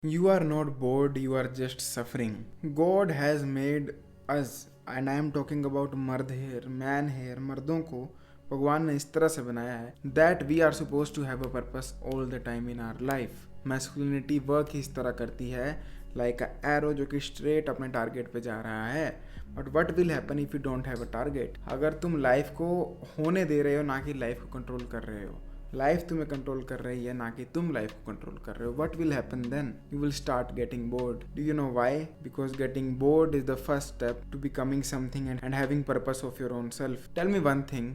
You are not bored, you are just suffering. God has made us, and I am talking about मर्द hair, man hair, मर्दों को भगवान ने इस तरह से बनाया है that we are suppose to have a purpose all the time in our life. Masculinity work ही इस तरह करती है लाइक अ एरो जो कि स्ट्रेट अपने टारगेट पे जा रहा है. But what will happen if you don't have a target? अगर तुम लाइफ को होने दे रहे हो ना कि लाइफ को कंट्रोल कर रहे हो, लाइफ तुम्हें कंट्रोल कर रही है ना कि तुम लाइफ को कंट्रोल कर रहे हो, what will happen then? You will start getting bored. Do you know why? Because getting bored is the first step to becoming something and having purpose of your own self. Tell me one thing,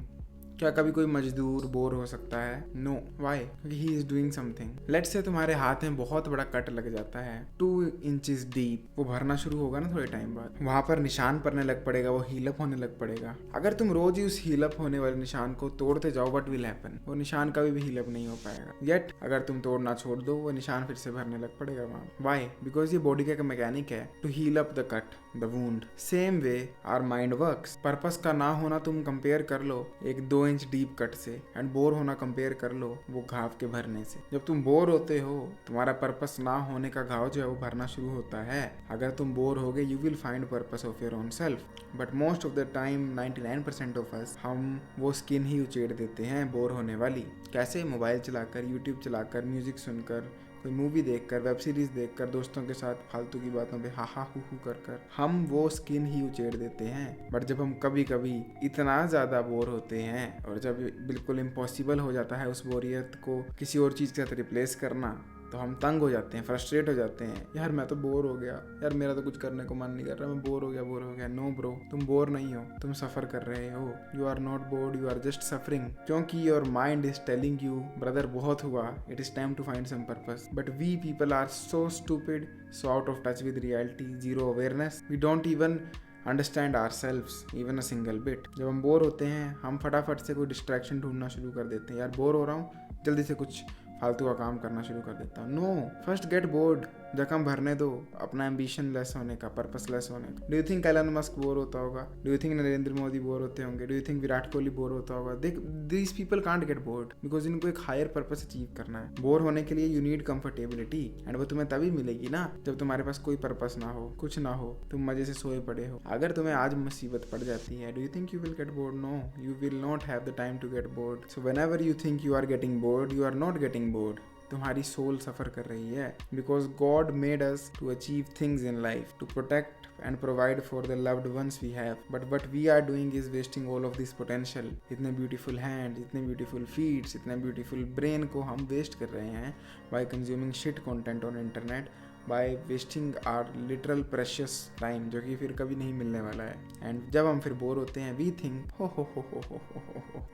क्या कभी कोई मजदूर bore हो सकता है? No. Why? क्योंकि he is doing something. Let's say तुम्हारे हाथ में बहुत बड़ा कट लग जाता है 2 इंचेस डीप, वो भरना शुरू होगा ना थोड़े टाइम बाद, वहां पर निशान पड़ने लग पड़ेगा, वो हीलअप होने लग पड़ेगा. अगर तुम रोज ही उस हीलअप होने वाले निशान को तोड़ते जाओ, वट विल हैपन? वो निशान कभी भी हीलअप नहीं हो पाएगा. येट अगर तुम तोड़ना छोड़ दो, वो निशान फिर से भरने लग पड़ेगा वहां. वाई? बिकॉज ये बॉडी का एक मैकेनिक है to heal up the cut, the wound. Same way our mind works. Purpose का ना होना तुम कंपेयर कर लो एक 2 इंच डीप कट से, एंड बोर होना कंपेयर कर लो वो घाव के भरने से. जब तुम बोर होते हो, तुम्हारा पर्पस ना होने का घाव जो है वो भरना शुरू होता है. अगर तुम बोर हो गए, you will find purpose of your own self. But most of the time 99% of us, हम वो स्किन ही उचेड़ देते हैं बोर होने वाली. कैसे? मोबाइल चलाकर, यूट्यूब चलाकर, म्यूजिक सुनकर, कोई मूवी देखकर, वेब सीरीज देखकर, दोस्तों के साथ फालतू की बातों पे हा हू कर हम वो स्किन ही उचेड़ देते हैं. बट जब हम कभी कभी इतना ज़्यादा बोर होते हैं और जब बिल्कुल इम्पॉसिबल हो जाता है उस बोरियत को किसी और चीज़ के साथ रिप्लेस करना, तो हम तंग हो जाते हैं, फ्रस्ट्रेट हो जाते हैं. यार मैं तो बोर हो गया, यार मेरा तो कुछ करने को मन नहीं कर रहा, मैं बोर हो गया. नो ब्रो, तुम बोर नहीं हो, तुम सफ़र कर रहे हो. You are not bored, you are just suffering. क्योंकि your mind is telling you brother बहुत हुआ, it is time to find some purpose. But we people are so stupid, so out of touch with reality, zero awareness. We don't even understand our selves even a single bit. जब हम bore होते हैं, हम फटाफट से कोई distraction ढूंढना शुरू कर देते हैं. यार बोर हो रहा हूँ, जल्दी से कुछ फालतू का काम करना शुरू कर देता हूँ. No, first get bored. जख्म भरने दो अपना एम्बिशन लेस होने का, पर्पस लेस होने का. Do you think Elon Musk bore होता होगा? Do you think Narendra Modi bore होते होंगे? Do you think Virat Kohli bore होता होगा? देख, these people can't get bored because इनको एक हायर पर्पस अचीव करना है. बोर होने के लिए यू नीड कंफर्टेबिलिटी, एंड वो तुम्हें तभी मिलेगी ना जब तुम्हारे पास कोई पर्पस ना हो, कुछ ना हो, तुम मजे से सोए पड़े हो. अगर तुम्हें आज मुसीबत पड़ जाती है, do you think you will get bored? No, you will not have the time to get bored. So whenever you think you are getting bored, you are not getting bored. तुम्हारी सोल सफ़र कर रही है. Because God made us to achieve things in life, to protect and provide for the loved ones we have. But what we are doing is wasting all of this potential. इतने beautiful hand, इतने beautiful feets, इतने beautiful brain को हम waste कर रहे हैं by consuming shit content on internet, by wasting our literal precious time जो कि फिर कभी नहीं मिलने वाला है. एंड जब हम फिर बोर होते हैं, वी थिंक हो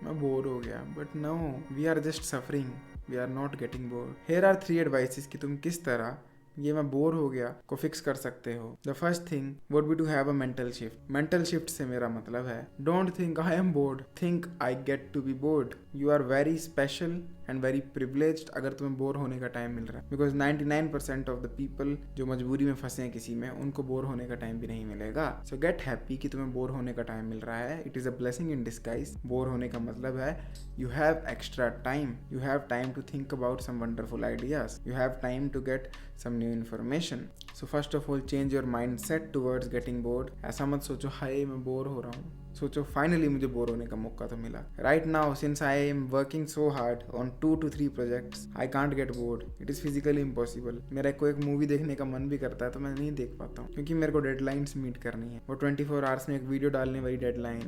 मैं बोर हो गया. But no, we are just suffering, we are not getting bored. Here are 3 advices कि तुम किस तरह ये मैं बोर हो गया को फिक्स कर सकते हो. The first thing would be to have a mental shift. Mental shift से मेरा मतलब है, don't think I am bored, think I get to be bored. You are very special and very privileged अगर तुम्हें bore होने का time मिल रहा है. बिकॉज 99% ऑफ द पीपल जो मजबूरी में फंसे हैं किसी में, उनको बोर होने का टाइम भी नहीं मिलेगा. सो गेट हैप्पी कि तुम्हें बोर होने का टाइम मिल रहा है. It is a blessing in disguise. Bore होने का मतलब है you have extra time, you have time to think about some wonderful ideas, you have time to get some new information. So first of all change your mindset towards getting bored. ऐसा मत सोचो हाय मैं bore हो रहा हूँ, सोचो finally मुझे bore होने का मौका तो मिला. Right now since I am working so hard on 2 to 3 projects, I can't get board. It is physically impossible. मेरा को एक मूवी देखने का मन भी करता है तो मैं नहीं देख पाता हूँ क्योंकि मेरे को डेडलाइंस मीट करनी है. वो 24 आवर्स में एक वीडियो डालने वाली deadline,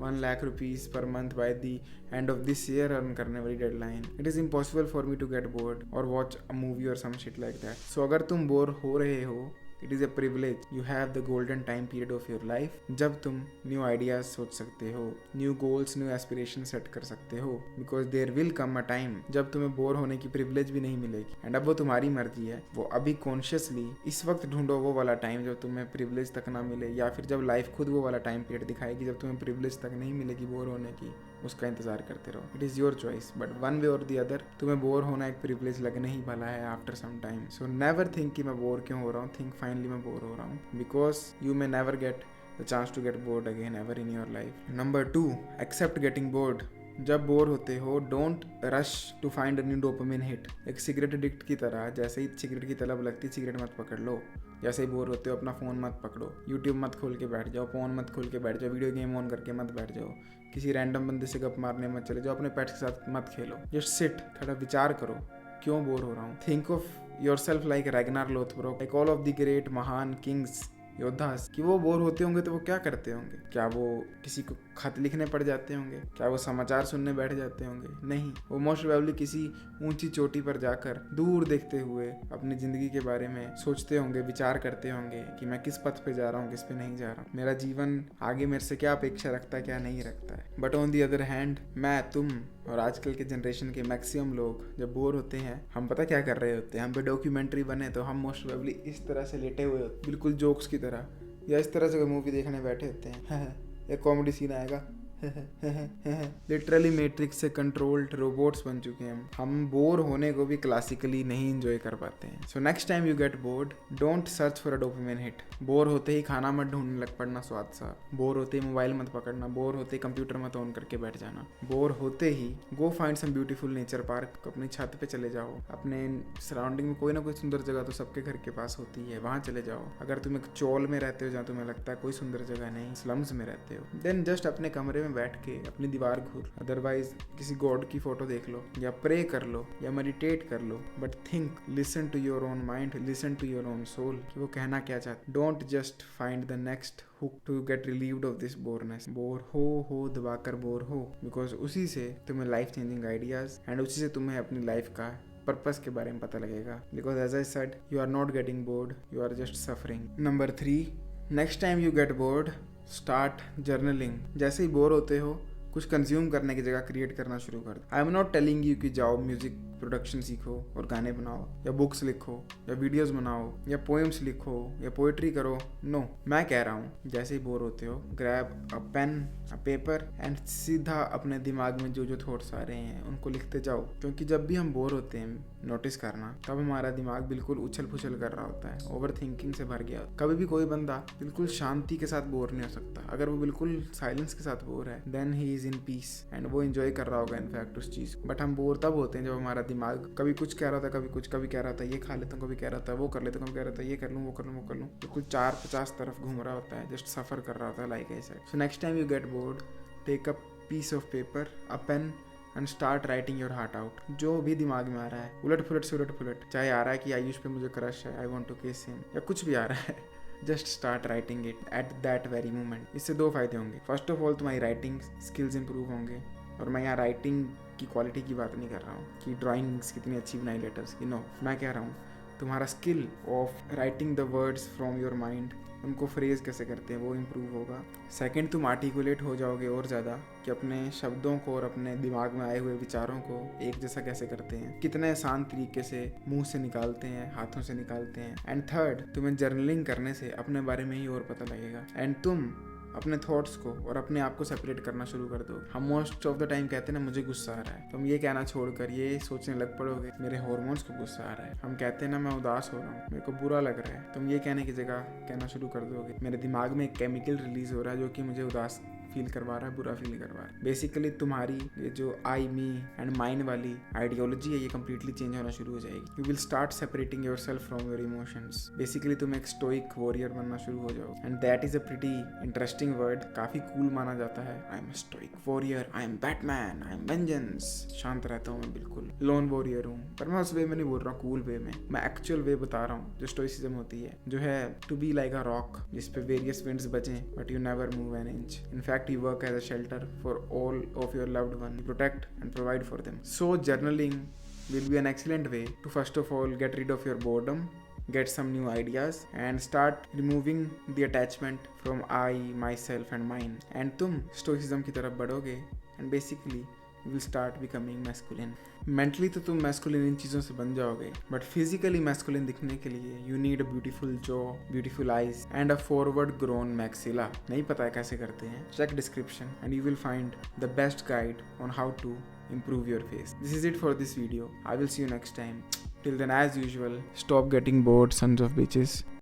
1 lakh rupees per month by the end of this year earn करने वाली deadline. It is impossible for me to get bored और वॉच अ मूवी और some shit like that. So अगर तुम बोर हो रहे हो, it is a privilege. You have the golden time period of your life जब तुम new ideas सोच सकते हो, new goals, new aspiration set कर सकते हो. Because there will come a time जब तुम्हें बोर होने की प्रिविलेज भी नहीं मिलेगी. एंड अब वो तुम्हारी मर्जी है. वो अभी कॉन्शियसली इस वक्त ढूंढो वो वाला टाइम जब तुम्हें प्रिविलेज तक ना मिले, या फिर जब लाइफ खुद वो वाला टाइम पीरियड दिखाएगी जब तुम्हें प्रिविलेज तक नहीं मिलेगी बोर होने की, उसका इंतजार करते रहो. It is your choice. But one way और दी अदर तुम्हें बोर होना एक प्रिविलेज लगने ही वाला है after some time. So never think कि मैं बोर क्यों हो रहा हूँ. थिंक फाइनली मैं बोर हो रहा हूँ. Because you may never get the chance to get bored again ever in your life. Number 2, accept getting bored. जब बोर होते हो don't rush to find a new dopamine hit. एक cigarette addict की तरह, जैसे ही सिगरेट की तलब लगती है सिगरेट मत पकड़ लो। जैसे ही बोर होते हो अपना फ़ोन मत पकड़ो, यूट्यूब मत खोल के बैठ जाओ, फ़ोन मत खोल के बैठ जाओ, वीडियो गेम ऑन करके मत बैठ जाओ, किसी रैंडम बंदे से गप मारने मत चले जाओ, अपने पेट्स के साथ मत खेलो। जस्ट सिट, थोड़ा विचार करो क्यों बोर हो रहा हूँ। Think of your self like Ragnar Lothbrok, like all of the great महान किंग्स योद्धास, कि वो बोर होते होंगे तो वो क्या करते होंगे। क्या वो किसी को खत लिखने पड़ जाते होंगे? क्या वो समाचार सुनने बैठ जाते होंगे? नहीं, वो मोस्ट प्रोबेबली किसी ऊंची चोटी पर जाकर दूर देखते हुए अपनी ज़िंदगी के बारे में सोचते होंगे, विचार करते होंगे कि मैं किस पथ पे जा रहा हूँ, किस पे नहीं जा रहा हूँ, मेरा जीवन आगे मेरे से क्या अपेक्षा रखता है, क्या नहीं रखता है। But on the other hand मैं, तुम और आजकल के जनरेशन के मैक्सिमम लोग जब बोर होते हैं, हम पता क्या कर रहे होते हैं, हम पे डॉक्यूमेंट्री बने तो हम मोस्ट प्रोबेबली इस तरह से लेटे हुए होते, बिल्कुल जोक्स की तरह, या इस तरह से कोई मूवी देखने बैठे होते हैं। एक कॉमेडी सीन आएगा, लिटरली मैट्रिक्स से कंट्रोल्ड रोबोट्स बन चुके हैं हम बोर होने को भी क्लासिकली नहीं एंजॉय कर पाते हैं। सो next time you get board don't search for a dopamine hit. Bore होते ही खाना मत ढूंढने लग पड़ना स्वाद सा, बोर होते ही मोबाइल मत पकड़ना, बोर होते ही कंप्यूटर मत ऑन करके बैठ जाना, बोर होते ही go find some beautiful nature park, अपनी छत पे चले जाओ, अपने सराउंडिंग में कोई ना कोई सुंदर जगह तो सबके घर के पास होती है, वहाँ चले जाओ। अगर तुम एक चौल में रहते हो जहाँ तुम्हें लगता है कोई सुंदर जगह नहीं, स्लम्स में रहते हो, देन जस्ट अपने कमरे में बैठ के अपनी दीवार घूर, अदरवाइज किसी गॉड की फोटो देख लो, या प्रे कर लो, या मेडिटेट कर लो, but think, listen to your own mind, listen to your own soul कि वो कहना क्या चाहता। Don't just find the next hook to get relieved of this boreness. Bore हो दबाकर बोर हो, बिकॉज उसी से तुम्हें लाइफ चेंजिंग आइडियाज एंड उसी से तुम्हें अपनी लाइफ का पर्पस के बारे में पता लगेगा। Because as I said, you are not getting bored, you are just suffering. Number 3, next time you get bored start journaling. जैसे ही बोर होते हो कुछ कंज्यूम करने की जगह क्रिएट करना शुरू कर दो। I am not telling you कि जाओ म्यूजिक प्रोडक्शन सीखो और गाने बनाओ, या बुक्स लिखो, या वीडियोस बनाओ, या पोएम्स लिखो, या पोएट्री करो। नो, मैं कह रहा हूँ जैसे ही बोर होते हो grab a pen a paper and सीधा अपने दिमाग में जो जो थॉट्स आ रहे हैं उनको लिखते जाओ। क्योंकि जब भी हम बोर होते हैं, नोटिस करना, तब हमारा दिमाग बिल्कुल उछल पुछल कर रहा होता है, ओवर थिंकिंग से भर गया। कभी भी कोई बंदा बिल्कुल शांति के साथ बोर नहीं हो सकता। अगर वो बिल्कुल साइलेंस के साथ बोर है, then he is in peace and वो एंजॉय कर रहा होगा इनफैक्ट उस चीज। बट हम बोर तब होते हैं जब हमारा दिमाग कभी कुछ कह रहा था, कभी कुछ, कभी कह रहा था ये खा लेता हूँ, कभी कह रहा था वो कर लेता हूँ, कभी कह रहा था ये कर लूँ, वो कर लूँ, वो कर लूँ, बिल्कुल 4-50 तरफ घूम रहा होता है, जस्ट सफर कर रहा होता है like I said. So next time you get bored, take a piece of paper, a pen and start writing your heart out. जो भी दिमाग में आ रहा है, उलट पुलट से उलट पुलट, चाहे आ रहा है कि आयुष पे मुझे क्रश है, आई वांट टू किस हिम, या कुछ भी आ रहा है, just start writing it at that very moment. इससे 2 फायदे होंगे। फर्स्ट ऑफ ऑल तुम्हारी राइटिंग स्किल्स इंप्रूव होंगे, और मैं यहाँ राइटिंग की क्वालिटी की बात नहीं कर रहा हूँ कि ड्राइंग्स कितनी अच्छी बनाई लेटर्स की, नो, मैं कह रहा हूँ तुम्हारा skill of writing the words from your mind, उनको फ्रेज कैसे करते हैं वो इम्प्रूव होगा। सेकंड, तुम आर्टिकुलेट हो जाओगे और ज़्यादा कि अपने शब्दों को और अपने दिमाग में आए हुए विचारों को एक जैसा कैसे करते हैं, कितने आसान तरीके से मुंह से निकालते हैं, हाथों से निकालते हैं। एंड थर्ड, तुम्हें जर्नलिंग करने से अपने बारे में ही और पता लगेगा एंड तुम अपने थॉट्स को और अपने आप को सेपरेट करना शुरू कर दो। हम मोस्ट ऑफ द टाइम कहते हैं ना मुझे गुस्सा आ रहा है, तुम ये कहना छोड़कर ये सोचने लग पड़ोगे मेरे हार्मोन्स को गुस्सा आ रहा है। हम कहते हैं ना मैं उदास हो रहा हूँ, मेरे को बुरा लग रहा है, तुम ये कहने की जगह कहना शुरू कर दोगे मेरे दिमाग में एक केमिकल रिलीज हो रहा है जो कि मुझे उदास फील करवा रहा है, बुरा फील करवा रहा है। बेसिकली तुम्हारी ये जो आई मी एंड माइंड वाली आइडियोलॉजी है ये कंप्लीटली चेंज होना शुरू हो जाएगी। You will start separating yourself from your emotions. Basically तुम एक स्टोइक वॉरियर बनना शुरू हो जाओ and that is a pretty interesting word, काफी कूल माना जाता है। I am stoic warrior, I am Batman, I am vengeance. शांत रहता हूँ मैं, बिल्कुल लोन वॉरियर हूँ, पर मैं उस वे में नहीं बोल रहा हूँ, कूल वे में। मैं एक्चुअल वे बता रहा हूँ जो स्टोइसिज्म होती है, जो है to be like a rock जिसपे वेरियस विंड्स बचें but you never move an inch. In fact, you work as a shelter for all of your loved ones. You protect and provide for them. So journaling will be an excellent way to first of all get rid of your boredom, get some new ideas and start removing the attachment from I, myself and mine. And तुम stoicism की तरफ बढ़ोगे and basically you will start becoming masculine. Mentally तो तुम masculine इन चीज़ों से बन जाओगे, बट फिजिकली मैस्कुलिन दिखने के लिए you need a beautiful jaw, beautiful eyes and a forward grown maxilla. नहीं पता है कैसे करते हैं, check description and you will find the best guide on how to improve your face. This is it for this video. I will see you next time. Till then, as usual, stop getting bored, sons of bitches.